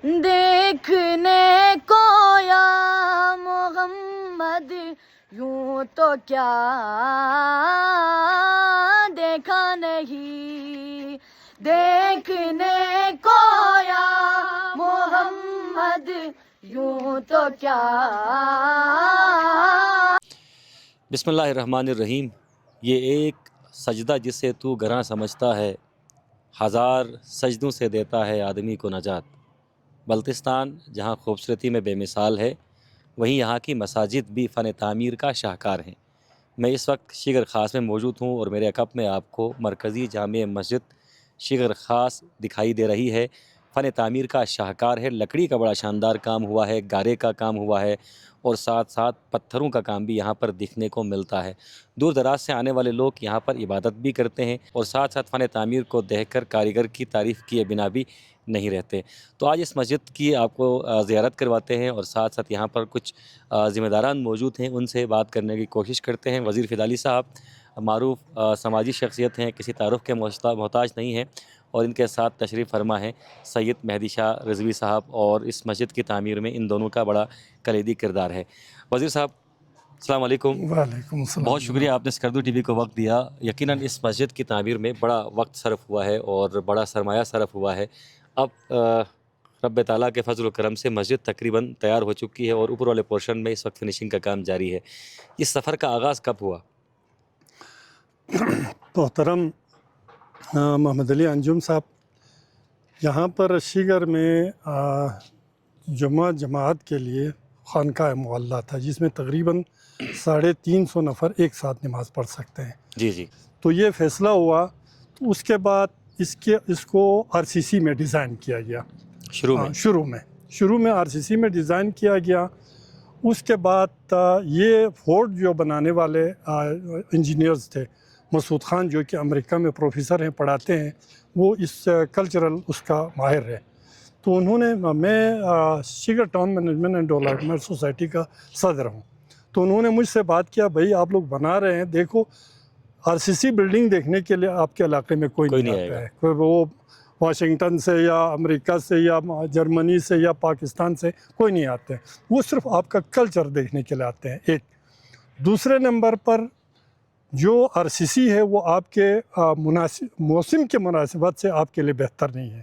دیکھنے کو یا محمد یوں تو کیا دیکھا نہیں، دیکھنے کو یا محمد یوں تو کیا۔ بسم اللہ الرحمن الرحیم۔ یہ ایک سجدہ جسے تو گراں سمجھتا ہے، ہزار سجدوں سے دیتا ہے آدمی کو نجات۔ بلتستان جہاں خوبصورتی میں بے مثال ہے، وہیں یہاں کی مساجد بھی فن تعمیر کا شاہکار ہیں۔ میں اس وقت شیگر خاص میں موجود ہوں اور میرے عقب میں آپ کو مرکزی جامع مسجد شیگر خاص دکھائی دے رہی ہے۔ فن تعمیر کا شاہکار ہے، لکڑی کا بڑا شاندار کام ہوا ہے، گارے کا کام ہوا ہے اور ساتھ ساتھ پتھروں کا کام بھی یہاں پر دیکھنے کو ملتا ہے۔ دور دراز سے آنے والے لوگ یہاں پر عبادت بھی کرتے ہیں اور ساتھ ساتھ فن تعمیر کو دیکھ کر کاریگر کی تعریف کیے بنا بھی نہیں رہتے۔ تو آج اس مسجد کی آپ کو زیارت کرواتے ہیں اور ساتھ ساتھ یہاں پر کچھ ذمہ داران موجود ہیں، ان سے بات کرنے کی کوشش کرتے ہیں۔ وزیر فضالی صاحب معروف سماجی شخصیت ہیں، کسی تعارف کے محتاج نہیں ہیں، اور ان کے ساتھ تشریف فرما ہیں سید مہدی شاہ رضوی صاحب، اور اس مسجد کی تعمیر میں ان دونوں کا بڑا کلیدی کردار ہے۔ وزیر صاحب السلام علیکم۔ وعلیکم السلام۔ بہت شکریہ آپ نے اسکردو ٹی وی کو وقت دیا۔ یقیناً اس مسجد کی تعمیر میں بڑا وقت صرف ہوا ہے اور بڑا سرمایہ صرف ہوا ہے۔ اب رب تعالیٰ کے فضل و کرم سے مسجد تقریباً تیار ہو چکی ہے اور اوپر والے پورشن میں اس وقت فنیشنگ کا کام جاری ہے۔ اس سفر کا آغاز کب ہوا؟ محترم محمد علی انجم صاحب، یہاں پر شیگر میں جماعت کے لیے خانقاہ معلیٰ تھا، جس میں تقریباً 350 نفر ایک ساتھ نماز پڑھ سکتے ہیں۔ جی جی۔ تو یہ فیصلہ ہوا، تو اس کے بعد اس کو RCC میں ڈیزائن کیا گیا۔ شروع میں RCC میں ڈیزائن کیا گیا۔ اس کے بعد یہ فورٹ جو بنانے والے انجینئرز تھے، مسعود خان جو کہ امریکہ میں پروفیسر ہیں، پڑھاتے ہیں، وہ اس کلچرل اس کا ماہر ہے۔ تو انہوں نے، میں Shigar town management and development society کا صدر ہوں، تو انہوں نے مجھ سے بات کیا، بھائی آپ لوگ بنا رہے ہیں، دیکھو RCC بلڈنگ دیکھنے کے لیے آپ کے علاقے میں کوئی نہیں آتا ہے، کوئی وہ واشنگٹن سے یا امریکہ سے یا جرمنی سے یا پاکستان سے کوئی نہیں آتے ہیں، وہ صرف آپ کا کلچر دیکھنے کے لیے آتے ہیں۔ ایک دوسرے نمبر پر جو RCC ہے وہ آپ کے موسم کے مناسبت سے آپ کے لیے بہتر نہیں ہے۔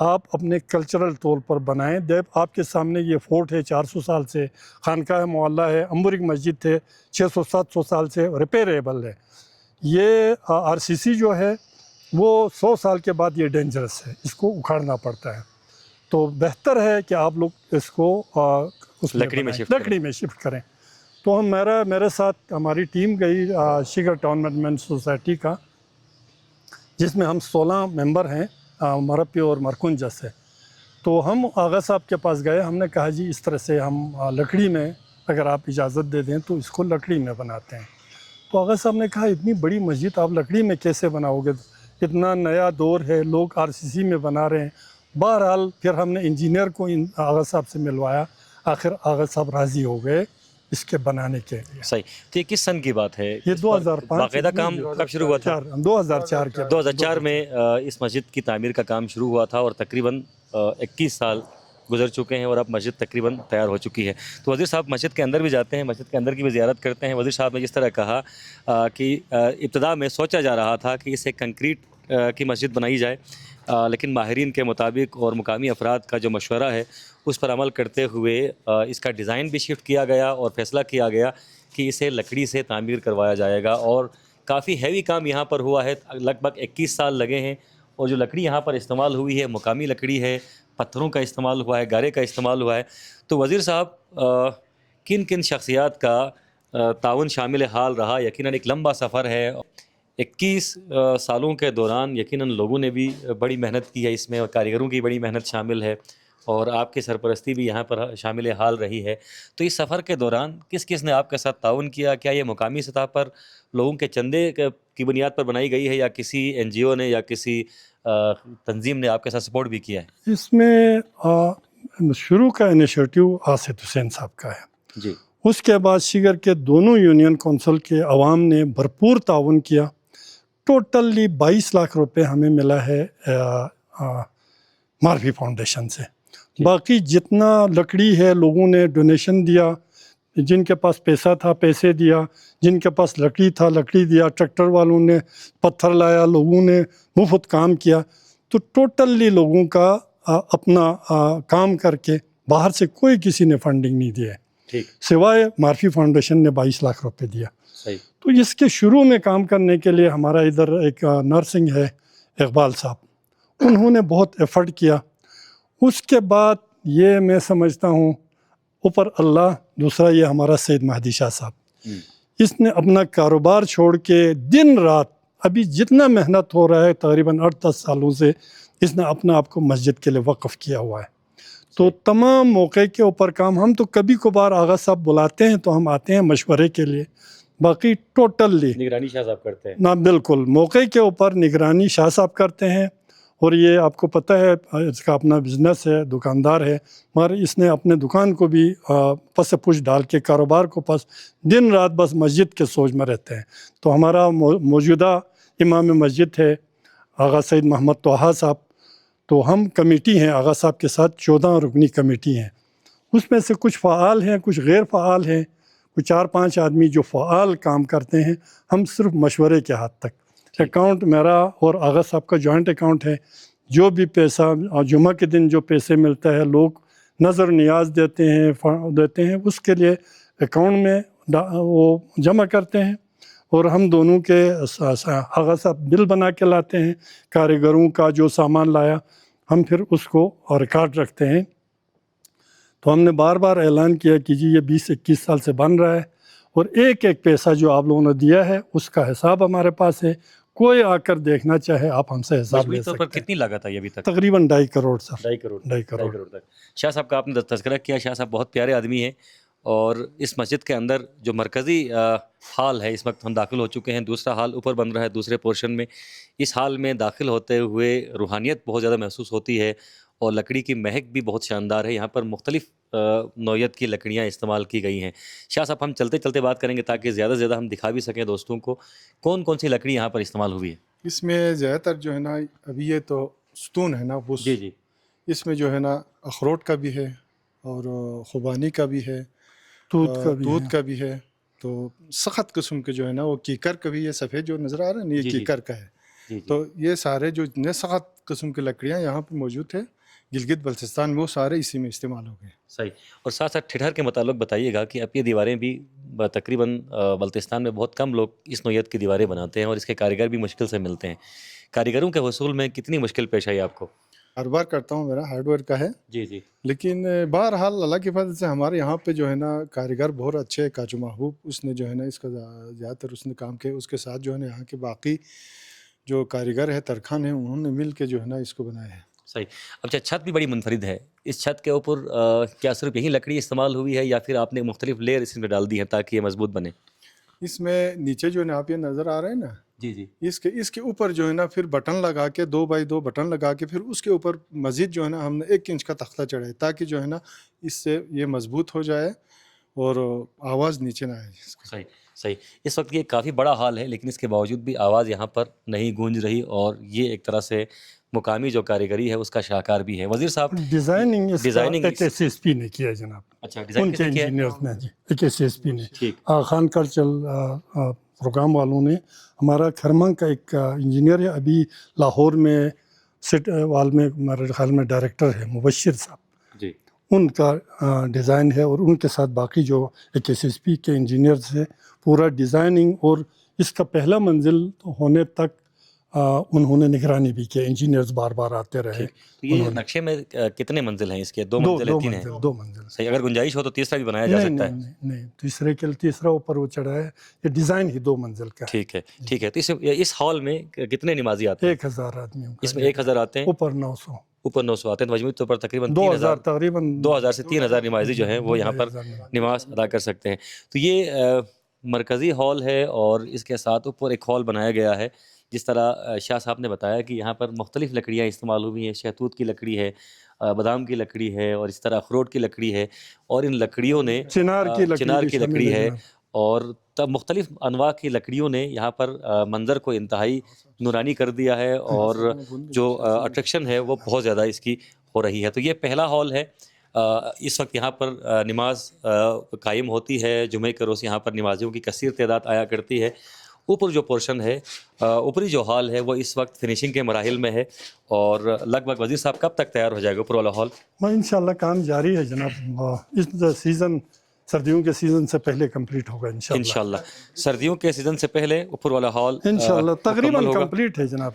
آپ اپنے کلچرل طور پر بنائیں۔ آپ کے سامنے یہ فورٹ ہے 400 سال سے، خانقاہ معلیٰ ہے، امبرک مسجد ہے 600-700 سال سے ریپیریبل ہے۔ یہ RCC جو ہے وہ 100 سال کے بعد یہ ڈینجرس ہے، اس کو اکھاڑنا پڑتا ہے۔ تو بہتر ہے کہ آپ لوگ اس کو لکڑی میں شفٹ کریں۔ تو میرے ساتھ ہماری ٹیم گئی شیگر ٹاؤن مینجمنٹ سوسائٹی کا، جس میں ہم 16 ممبر ہیں مرپی اور مرکنجہ سے۔ تو ہم آغا صاحب کے پاس گئے، ہم نے کہا جی اس طرح سے ہم لکڑی میں، اگر آپ اجازت دے دیں تو اس کو لکڑی میں بناتے ہیں۔ تو آغا صاحب نے کہا اتنی بڑی مسجد آپ لکڑی میں کیسے بناؤ گے، اتنا نیا دور ہے، لوگ RCC میں بنا رہے ہیں۔ بہرحال پھر ہم نے انجینئر کو آغا صاحب سے ملوایا، آخر آغا صاحب راضی ہو گئے اس کے بنانے کے لیے۔ صحیح۔ تو یہ کس سن کی بات ہے؟ یہ 2005 باقاعدہ کام کب شروع ہوا تھا؟ 2004 میں اس مسجد کی تعمیر کا کام شروع ہوا تھا اور تقریباً 21 سال گزر چکے ہیں اور اب مسجد تقریباً تیار ہو چکی ہے۔ تو وزیر صاحب مسجد کے اندر بھی جاتے ہیں، مسجد کے اندر کی بھی زیارت کرتے ہیں۔ وزیر صاحب نے جس طرح کہا کہ ابتدا میں سوچا جا رہا تھا کہ اسے کنکریٹ کی مسجد بنائی جائے، لیکن ماہرین کے مطابق اور مقامی افراد کا جو مشورہ ہے اس پر عمل کرتے ہوئے اس کا ڈیزائن بھی شفٹ کیا گیا اور فیصلہ کیا گیا کہ اسے لکڑی سے تعمیر کروایا جائے گا، اور کافی ہیوی کام یہاں پر ہوا ہے، لگ بھگ 21 سال لگے ہیں، اور جو لکڑی یہاں پر استعمال ہوئی ہے مقامی لکڑی ہے، پتھروں کا استعمال ہوا ہے، گارے کا استعمال ہوا ہے۔ تو وزیر صاحب کن کن شخصیات کا تعاون شامل حال رہا؟ یقیناً ایک لمبا سفر ہے، 21 سالوں کے دوران یقیناً لوگوں نے بھی بڑی محنت کی ہے اس میں، اور کاریگروں کی بڑی محنت شامل ہے، اور آپ کی سرپرستی بھی یہاں پر شامل حال رہی ہے۔ تو اس سفر کے دوران کس کس نے آپ کے ساتھ تعاون کیا؟ کیا یہ مقامی سطح پر لوگوں کے چندے کی بنیاد پر بنائی گئی ہے، یا کسی NGO نے یا کسی تنظیم نے آپ کے ساتھ سپورٹ بھی کیا ہے؟ اس میں شروع کا انیشیٹو آصف حسین صاحب کا ہے جی۔ اس کے بعد شیگر کے دونوں یونین کونسل کے عوام نے بھرپور تعاون کیا۔ ٹوٹلی 22 لاکھ روپے ہمیں ملا ہے مارفی فاؤنڈیشن سے۔ باقی جتنا لکڑی ہے لوگوں نے ڈونیشن دیا، جن کے پاس پیسہ تھا پیسے دیا، جن کے پاس لکڑی تھا لکڑی دیا، ٹریکٹر والوں نے پتھر لایا، لوگوں نے مفت کام کیا. تو ٹوٹلی لوگوں کا اپنا کام کر کے باہر سے کوئی کسی نے فنڈنگ نہیں دیا ہے، ٹھیک، سوائے مارفی فاؤنڈیشن نے 22 لاکھ روپے دیا. صحیح. تو اس کے شروع میں کام کرنے کے لیے ہمارا ادھر ایک نرسنگ ہے اقبال صاحب، انہوں نے بہت ایفرٹ کیا. اس کے بعد یہ میں سمجھتا ہوں اوپر اللہ، دوسرا یہ ہمارا سید مہدی شاہ صاحب، اس نے اپنا کاروبار چھوڑ کے دن رات ابھی جتنا محنت ہو رہا ہے تقریباً 8-10 سالوں سے اس نے اپنا آپ کو مسجد کے لیے وقف کیا ہوا ہے. تو تمام موقع کے اوپر کام، ہم تو کبھی کبھار آغا صاحب بلاتے ہیں تو ہم آتے ہیں مشورے کے لیے، باقی ٹوٹلی نگرانی شاہ صاحب کرتے ہیں. نا، بالکل موقع کے اوپر نگرانی شاہ صاحب کرتے ہیں. اور یہ آپ کو پتہ ہے اس کا اپنا بزنس ہے، دکاندار ہے، مگر اس نے اپنے دکان کو بھی پس پش ڈال کے کاروبار کو پس دن رات بس مسجد کے سوچ میں رہتے ہیں. تو ہمارا موجودہ امام مسجد ہے آغا سید محمد طہا صاحب، تو ہم کمیٹی ہیں آغا صاحب کے ساتھ 14 رکنی کمیٹی ہیں. اس میں سے کچھ فعال ہیں کچھ غیر فعال ہیں، کچھ 4-5 آدمی جو فعال کام کرتے ہیں. ہم صرف مشورے کے حد تک. اکاؤنٹ میرا اور آغا صاحب کا جوائنٹ اکاؤنٹ ہے. جو بھی پیسہ جمعہ کے دن جو پیسے ملتا ہے لوگ نظر نیاز دیتے ہیں، اس کے لیے اکاؤنٹ میں وہ جمع کرتے ہیں. اور ہم دونوں کے آغا صاحب بل بنا کے لاتے ہیں، کاریگروں کا جو سامان لایا ہم پھر اس کو ریکارڈ رکھتے ہیں. تو ہم نے بار بار اعلان کیا کہ جی یہ 20-21 سال سے بن رہا ہے، اور ایک ایک پیسہ جو آپ لوگوں نے دیا ہے اس کا حساب ہمارے پاس ہے. کوئی آ کر دیکھنا چاہے آپ ہم سے حساب لے طور پر سکتے ہیں. کتنی لاگت آئی ابھی تک؟ تقریباً 2.5 کروڑ سر. 2.5 کروڑ تک. شاہ صاحب کا آپ نے تذکرہ کیا، شاہ صاحب بہت پیارے آدمی ہیں، اور اس مسجد کے اندر جو مرکزی ہال ہے اس وقت ہم داخل ہو چکے ہیں، دوسرا ہال اوپر بن رہا ہے دوسرے پورشن میں. اس ہال میں داخل ہوتے ہوئے روحانیت بہت زیادہ محسوس ہوتی ہے، اور لکڑی کی مہک بھی بہت شاندار ہے. یہاں پر مختلف نوعیت کی لکڑیاں استعمال کی گئی ہیں. شاہ صاحب ہم چلتے چلتے بات کریں گے تاکہ زیادہ سے زیادہ ہم دکھا بھی سکیں دوستوں کو کون کون سی لکڑی یہاں پر استعمال ہوئی ہے. اس میں زیادہ تر جو ہے نا ابھی یہ تو ستون ہے نا وہ، جی اس میں جو ہے نا اخروٹ کا بھی ہے اور خوبانی کا بھی ہے، دودھ کا بھی ہے. تو سخت قسم کے جو ہے نا وہ کیکر کا بھی ہے، سفید جو نظر آ رہا ہے نا یہ کیکر کا ہے. تو یہ سارے جو جتنے سخت قسم کی لکڑیاں یہاں پہ موجود ہے گلگت بلتستان میں، وہ سارے اسی میں استعمال ہو گئے. صحیح. اور ساتھ ساتھ ٹھٹھر کے متعلق بتائیے گا کہ اب یہ دیواریں بھی تقریباً بلتستان میں بہت کم لوگ اس نوعیت کی دیواریں بناتے ہیں، اور اس کے کاریگر بھی مشکل سے ملتے ہیں. کاریگروں کے حصول میں کتنی مشکل پیش آئی آپ کو؟ کاروبار کرتا ہوں، میرا ہارڈ ویئر کا ہے. جی. لیکن بہرحال اللہ کی فضل سے ہمارے یہاں پہ جو ہے نا کاریگر بہت اچھے ہیں. کاجو محبوب اس نے جو ہے نا اس کا زیادہ تر اس نے کام کیا. اس کے ساتھ جو ہے نا یہاں کے باقی جو کاریگر ہے ترکھان ہیں، انہوں نے مل کے جو ہے نا اس کو بنایا ہے. صحیح. اچھا، چھت بھی بڑی منفرد ہے. اس چھت کے اوپر کیا صرف یہی لکڑی استعمال ہوئی ہے یا پھر آپ نے مختلف لیئر اس میں ڈال دی ہیں تاکہ یہ مضبوط بنے؟ اس میں نیچے جو ہے نا آپ یہ نظر آ رہے ہیں نا، جی اس کے اوپر جو ہے نا پھر بٹن لگا کے 2x2 بٹن لگا کے پھر اس کے اوپر مزید جو ہے نا ہم نے 1 انچ کا تختہ چڑھایا تاکہ جو ہے نا اس سے یہ مضبوط ہو جائے اور آواز نیچے نہ آئے. صحیح. اس وقت یہ کافی بڑا ہال ہے لیکن اس کے باوجود بھی آواز یہاں پر نہیں گونج رہی، اور یہ ایک طرح سے مقامی جو کاریگری ہے اس کا شاہکار بھی ہے. وزیر صاححب، ڈیزائننگ ایک SSP نے کیا ہے جناب. اچھا، ان ڈیزائن کے انجینئرز نے جی، ایک SSP نے. ٹھیک. خان کلچرل پروگرام والوں نے، ہمارا کھرما کا ایک انجینئر ہے ابھی لاہور میں سٹ وال میں میرے خیال میں ڈائریکٹر ہے، مبشر صاحب جی. ان کا ڈیزائن ہے، اور ان کے ساتھ باقی جو ایک SSP کے انجینئرز ہے. پورا ڈیزائننگ اور اس کا پہلا منزل ہونے تک انہوں نے نگرانی بھی کی. انجینئرز بار بار آتے رہے. تو یہ نقشے میں کتنے منزل ہیں اس کے؟ 2 منزل ہیں، 3 ہیں؟ 2 منزل. صحیح. اگر گنجائش ہو تو تیسرا بھی بنایا جا سکتا ہے؟ نہیں، تیسرا اوپر وہ چڑھا ہے. یہ ڈیزائن ہی 2 منزل کا ہے. ٹھیک ہے. تو اس ہال میں کتنے نمازی آتے ہیں؟ 1000 آدمی. اس میں 1000 آتے ہیں، اوپر 900 آتے ہیں. مجموعی طور پر تقریباً 2000 سے 3000 نمازی جو ہیں وہ یہاں پر نماز ادا کر سکتے ہیں. تو یہ مرکزی ہال ہے، اور اس کے ساتھ اوپر ایک ہال بنایا گیا ہے. جس طرح شاہ صاحب نے بتایا کہ یہاں پر مختلف لکڑیاں استعمال ہوئی ہیں. شہتوت کی لکڑی ہے، بادام کی لکڑی ہے، اور اس طرح اخروٹ کی لکڑی ہے، اور ان لکڑیوں نے چنار کی لکڑی ہے، اور تب مختلف انواع کی لکڑیوں نے یہاں پر منظر کو انتہائی نورانی کر دیا ہے، اور جو اٹریکشن ہے وہ بہت زیادہ اس کی ہو رہی ہے. تو یہ پہلا ہال ہے. اس وقت یہاں پر نماز قائم ہوتی ہے. جمعے کے روز یہاں پر نمازیوں کی کثیر تعداد آیا کرتی ہے. اوپر جو پورشن ہے, اوپری جو ہال ہے, وہ اس وقت فنیشنگ کے مراحل میں ہے. اور لگ بھگ وزیر صاحب کب تک تیار ہو جائے گا اوپر والا ہال؟ انشاءاللہ کام جاری ہے جناب. اس سیزن سردیوں کے سیزن سے پہلے کمپلیٹ ہوگا انشاءاللہ. سردیوں کے سیزن سے پہلے اوپر والا ہال انشاءاللہ تقریباً مکمل ہوگا. کمپلیٹ ہے جناب.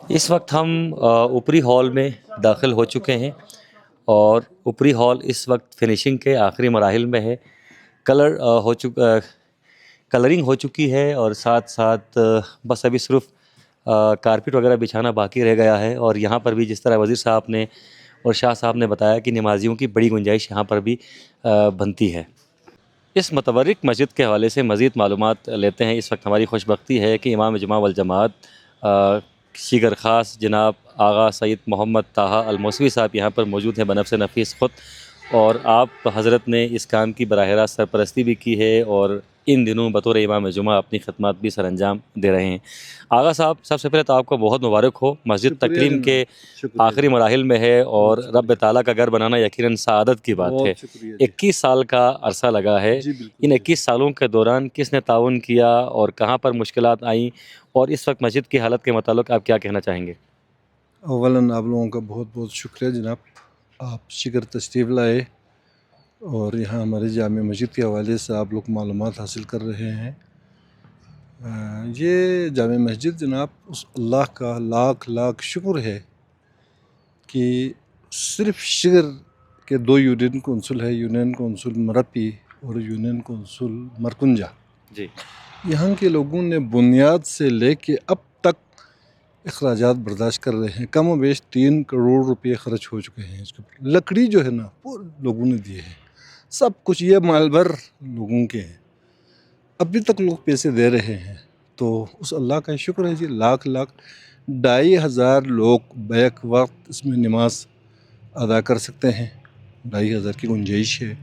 اس وقت ہم اوپری ہال میں داخل ہو چکے ہیں اور اوپری ہال اس وقت فنیشنگ کے آخری مراحل میں ہے. کلرنگ ہو چکی ہے اور ساتھ ساتھ بس ابھی صرف کارپٹ وغیرہ بچھانا باقی رہ گیا ہے. اور یہاں پر بھی جس طرح وزیر صاحب نے اور شاہ صاحب نے بتایا کہ نمازیوں کی بڑی گنجائش یہاں پر بھی بنتی ہے. اس متبرک مسجد کے حوالے سے مزید معلومات لیتے ہیں. اس وقت ہماری خوش بختی ہے کہ امام جماع والجماعت شیگر خاص جناب آغا سید محمد طاہا الموسوی صاحب یہاں پر موجود ہیں بنفس نفیس خود. اور آپ حضرت نے اس کام کی براہ راست سرپرستی بھی کی ہے اور ان دنوں بطور امام جمعہ اپنی خدمات بھی سر انجام دے رہے ہیں. آغا صاحب, سب سے پہلے تو آپ کو بہت مبارک ہو. مسجد تکریم کے آخری مراحل میں ہے اور رب تعالیٰ کا گھر بنانا یقیناً سعادت کی بات ہے. 21 سال کا عرصہ لگا ہے. ان 21 سالوں کے دوران کس نے تعاون کیا اور کہاں پر مشکلات آئیں, اور اس وقت مسجد کی حالت کے متعلق آپ کیا کہنا چاہیں گے؟ اولاً آپ لوگوں کا بہت بہت شکریہ جناب. آپ شکر تشریف لائے اور یہاں ہماری جامع مسجد کے حوالے سے آپ لوگ معلومات حاصل کر رہے ہیں. یہ جامع مسجد جناب اس اللہ کا لاکھ لاکھ شکر ہے کہ صرف شگر کے 2 یونین کونسل ہے, یونین کونسل مرپی اور یونین کونسل مرکنجا. جی, یہاں کے لوگوں نے بنیاد سے لے کے اب تک اخراجات برداشت کر رہے ہیں. کم و بیش 3 کروڑ روپے خرچ ہو چکے ہیں اس کے اوپر. لکڑی جو ہے نا پورے لوگوں نے دی ہے, سب کچھ یہ مال بھر لوگوں کے ہیں. ابھی تک لوگ پیسے دے رہے ہیں. تو اس اللہ کا شکر ہے جی. لاکھ 2,500 لوگ بیک وقت اس میں نماز ادا کر سکتے ہیں. 2,500 کی گنجائش ہے.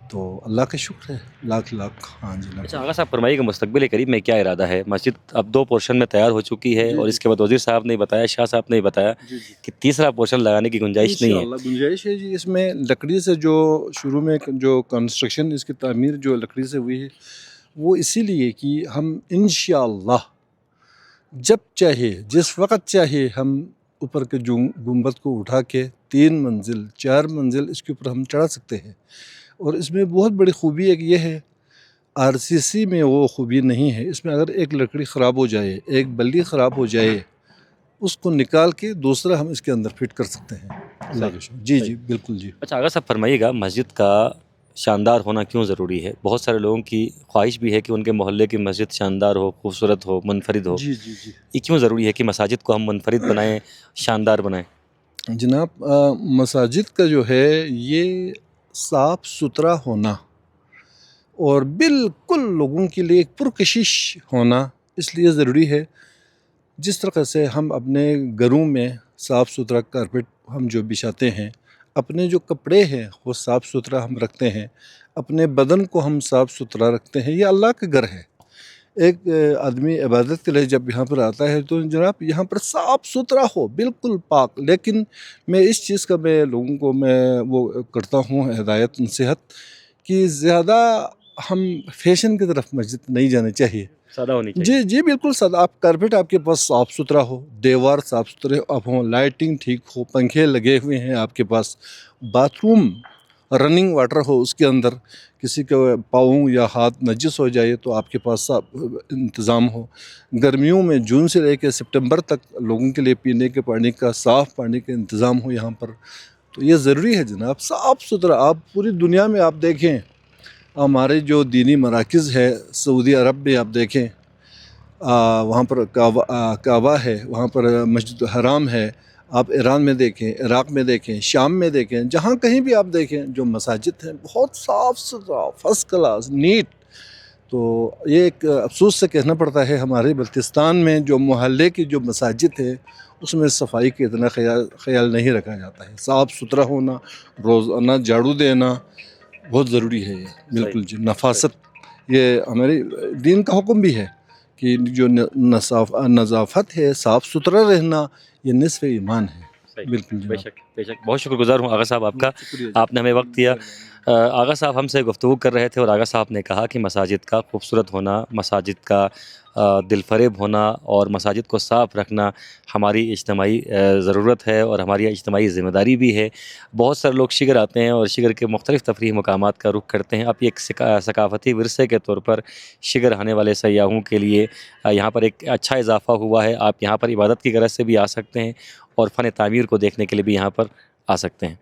تو اللہ کا شکر ہے. لاکھ. ہاں جی. اچھا آغا صاحب, فرمائیے کہ مستقبل قریب میں کیا ارادہ ہے؟ مسجد اب 2 پورشن میں تیار ہو چکی ہے اور اس کے بعد وزیر صاحب نے بتایا, شاہ صاحب نے بتایا کہ تیسرا پورشن لگانے کی گنجائش نہیں ہے. گنجائش ہے جی. اس میں لکڑی سے جو شروع میں جو کنسٹرکشن اس کی تعمیر جو لکڑی سے ہوئی ہے وہ اسی لیے کہ ہم انشاءاللہ جب چاہے جس وقت چاہے ہم اوپر کے گنبد کو اٹھا کے 3 منزل 4 منزل اس کے اوپر ہم چڑھا سکتے ہیں. اور اس میں بہت بڑی خوبی ایک یہ ہے, RCC میں وہ خوبی نہیں ہے. اس میں اگر ایک لکڑی خراب ہو جائے, ایک بلی خراب ہو جائے, اس کو نکال کے دوسرا ہم اس کے اندر فٹ کر سکتے ہیں. اللہ کا شکر. جی بالکل جی. اچھا آغا صاحب, فرمائیے گا مسجد کا شاندار ہونا کیوں ضروری ہے؟ بہت سارے لوگوں کی خواہش بھی ہے کہ ان کے محلے کی مسجد شاندار ہو, خوبصورت ہو, منفرد ہو. جی. یہ کیوں ضروری ہے کہ مساجد کو ہم منفرد بنائیں, شاندار بنائیں؟ جناب مساجد کا جو ہے یہ صاف ستھرا ہونا اور بالکل لوگوں کے لیے ایک پرکشش ہونا اس لیے ضروری ہے. جس طرح سے ہم اپنے گھروں میں صاف ستھرا کارپیٹ ہم جو بچھاتے ہیں, اپنے جو کپڑے ہیں وہ صاف ستھرا ہم رکھتے ہیں, اپنے بدن کو ہم صاف ستھرا رکھتے ہیں. یہ اللہ کا گھر ہے. ایک آدمی عبادت کے لیے جب یہاں پر آتا ہے تو جناب یہاں پر صاف ستھرا ہو, بالکل پاک. لیکن میں اس چیز کا میں لوگوں کو میں وہ کرتا ہوں ہدایت نصیحت کہ زیادہ ہم فیشن کی طرف مسجد نہیں جانا چاہیے. سادہ ہونی چاہیے. جی بالکل سادہ. آپ کارپیٹ آپ کے پاس صاف ستھرا ہو, دیوار صاف ستھرے اب ہوں, لائٹنگ ٹھیک ہو, پنکھے لگے ہوئے ہیں آپ کے پاس, باتھ روم رننگ واٹر ہو, اس کے اندر کسی کا پاؤں یا ہاتھ نجس ہو جائے تو آپ کے پاس انتظام ہو. گرمیوں میں جون سے لے کے سپٹمبر تک لوگوں کے لیے پینے کے پانی کا, صاف پانی کا انتظام ہو یہاں پر. تو یہ ضروری ہے جناب, صاف ستھرا. آپ پوری دنیا میں آپ دیکھیں, ہمارے جو دینی مراکز ہے سعودی عرب میں آپ دیکھیں, وہاں پر کعبہ ہے, وہاں پر مسجد الحرام ہے. آپ ایران میں دیکھیں, عراق میں دیکھیں, شام میں دیکھیں, جہاں کہیں بھی آپ دیکھیں جو مساجد ہیں بہت صاف ستھرا, فرسٹ کلاس, نیٹ. تو یہ ایک افسوس سے کہنا پڑتا ہے ہمارے بلتستان میں جو محلے کی جو مساجد ہے اس میں صفائی کا اتنا خیال نہیں رکھا جاتا ہے. صاف ستھرا ہونا, روزانہ جھاڑو دینا بہت ضروری ہے. یہ بالکل جی. نفاست یہ ہمارے دین کا حکم بھی ہے کہ جو نظافت ہے, صاف ستھرا رہنا, یہ نصف ایمان ہے. بالکل بے شک بے شک، بہت شکر گزار ہوں آغا صاحب آپ کا، آپ نے ہمیں وقت دیا۔ آغا صاحب ہم سے گفتگو کر رہے تھے اور آغا صاحب نے کہا کہ مساجد کا خوبصورت ہونا، مساجد کا دل فریب ہونا اور مساجد کو صاف رکھنا ہماری اجتماعی ضرورت ہے اور ہماری اجتماعی ذمہ داری بھی ہے۔ بہت سارے لوگ شگر آتے ہیں اور شگر کے مختلف تفریحی مقامات کا رخ کرتے ہیں۔ اب یہ ایک ثقافتی ورثے کے طور پر شگر آنے والے سیاحوں کے لیے یہاں پر ایک اچھا اضافہ ہوا ہے۔ آپ یہاں پر عبادت کی غرض سے بھی آ سکتے ہیں اور فن تعمیر کو دیکھنے کے لیے بھی یہاں پر آ سکتے ہیں۔